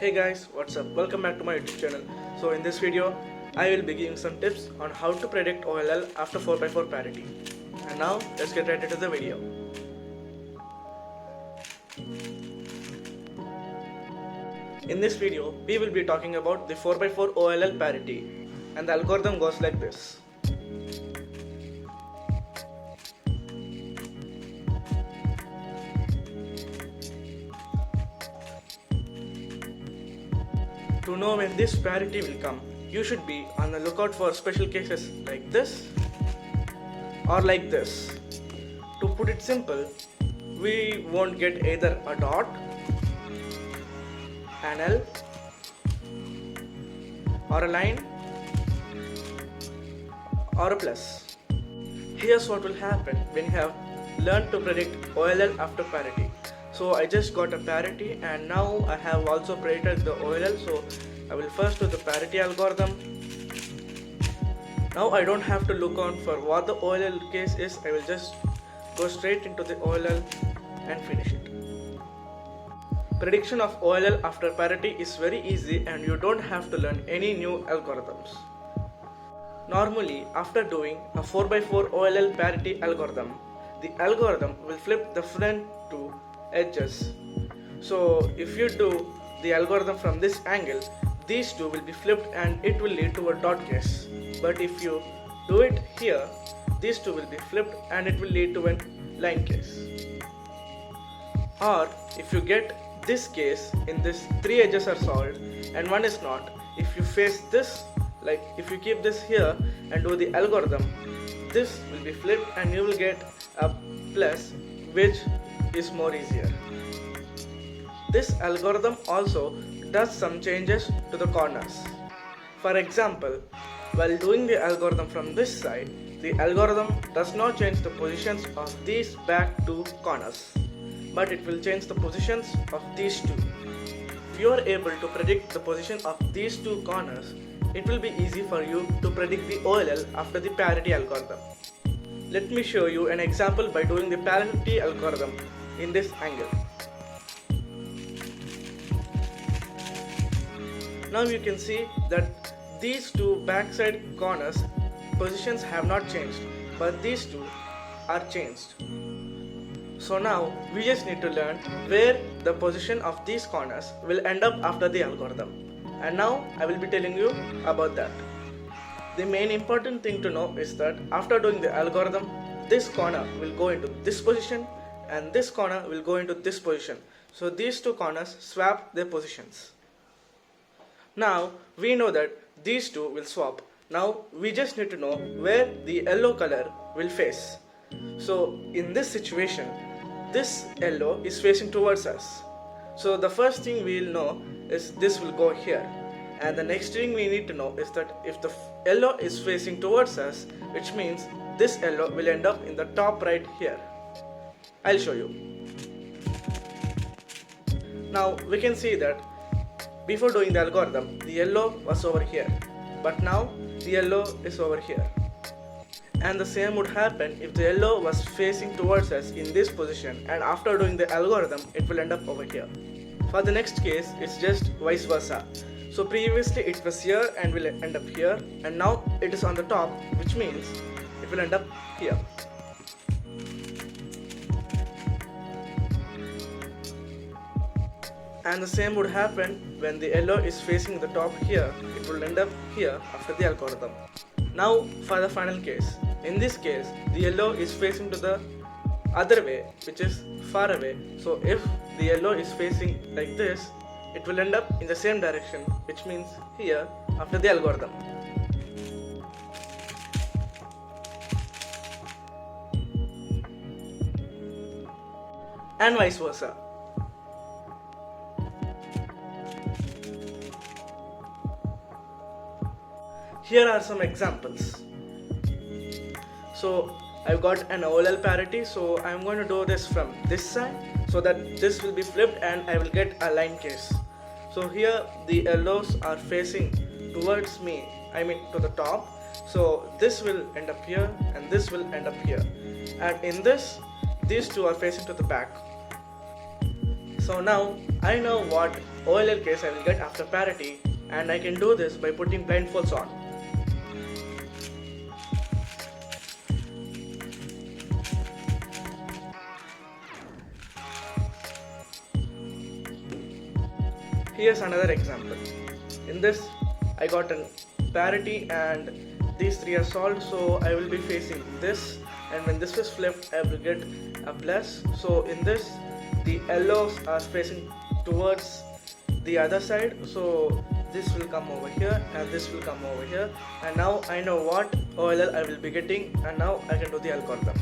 Hey guys, what's up? Welcome back to my YouTube channel. So in this video, I will be giving some tips on how to predict OLL after 4x4 parity. And now, let's get right into the video. In this video, we will be talking about the 4x4 OLL parity. And the algorithm goes like this. To know when this parity will come, you should be on the lookout for special cases like this or like this. To put it simple, we won't get either a dot, an L, or a line, or a plus. Here's what will happen when you have learned to predict OLL after parity. So I just got a parity and now I have also predicted the OLL. So I will first do the parity algorithm. Now I don't have to look out for what the OLL case is. I will just go straight into the OLL and finish it. Prediction of OLL after parity is very easy and you don't have to learn any new algorithms. Normally, after doing a 4x4 OLL parity algorithm, the algorithm will flip the front two edges. So if you do the algorithm from this angle, these two will be flipped and it will lead to a dot case. But if you do it here, these two will be flipped and it will lead to a line case. Or if you get this case in this three edges are solved and one is not, if you face this, like if you keep this here and do the algorithm, this will be flipped and you will get a plus, which is more easier. This algorithm also does some changes to the corners. For example, while doing the algorithm from this side, the algorithm does not change the positions of these back two corners, but it will change the positions of these two. If you are able to predict the position of these two corners, it will be easy for you to predict the OLL after the parity algorithm. Let me show you an example by doing the parity algorithm in this angle. Now you can see that these two backside corners positions have not changed, but these two are changed. So now we just need to learn where the position of these corners will end up after the algorithm. And now I will be telling you about that. The main important thing to know is that after doing the algorithm, this corner will go into this position and this corner will go into this position. So these two corners swap their positions. Now we know that these two will swap. Now we just need to know where the yellow color will face. So in this situation, this yellow is facing towards us. So the first thing we will know is this will go here. And the next thing we need to know is that if the yellow is facing towards us, which means this yellow will end up in the top right here. I'll show you. Now we can see that before doing the algorithm, the yellow was over here, but now the yellow is over here. And the same would happen if the yellow was facing towards us in this position, and after doing the algorithm, it will end up over here. For the next case, it's just vice versa. So previously it was here and will end up here, and now it is on the top, which means it will end up here. And the same would happen when the yellow is facing the top here, it will end up here after the algorithm. Now for the final case. In this case, the yellow is facing to the other way, which is far away. So if the yellow is facing like this, it will end up in the same direction, which means here after the algorithm. And vice versa. Here are some examples. So I've got an OLL parity, so I'm going to do this from this side so that this will be flipped and I will get a line case. So here the yellows are facing towards me, I mean to the top. So this will end up here and this will end up here. And in this, these two are facing to the back. So now I know what OLL case I will get after parity, and I can do this by putting blindfolds on. Here's another example. In this, I got a parity and these three are solved, so I will be facing this, and when this is flipped, I will get a plus. So in this, the yellows are facing towards the other side, so this will come over here and this will come over here, and now I know what OLL I will be getting, and now I can do the algorithm.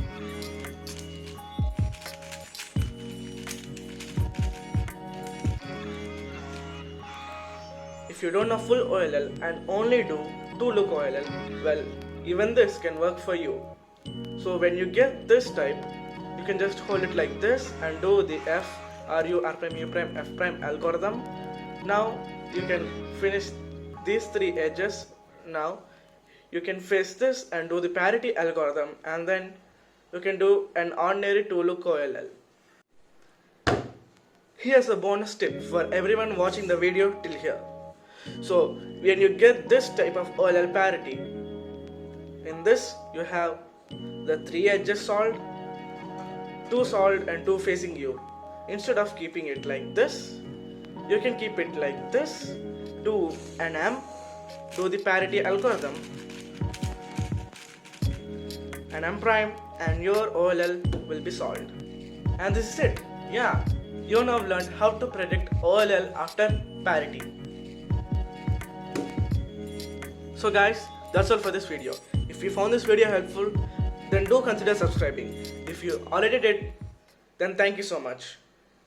If you don't know full OLL and only do 2-look OLL, well, even this can work for you. So when you get this type, you can just hold it like this and do the F, R, U, R prime, U prime, F prime algorithm. Now you can finish these three edges. Now you can face this and do the parity algorithm, and then you can do an ordinary 2-look OLL. Here's a bonus tip for everyone watching the video till here. So when you get this type of OLL parity, in this you have the 3 edges solved, 2 solved and 2 facing you. Instead of keeping it like this, you can keep it like this, do an M, do the parity algorithm, and M prime, and your OLL will be solved. And this is it. Yeah, you now learned how to predict OLL after parity. So guys, that's all for this video. If you found this video helpful, then do consider subscribing. If you already did, then thank you so much.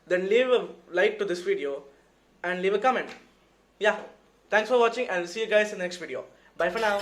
Then leave a like to this video and leave a comment. Yeah, thanks for watching, and I'll see you guys in the next video. Bye for now.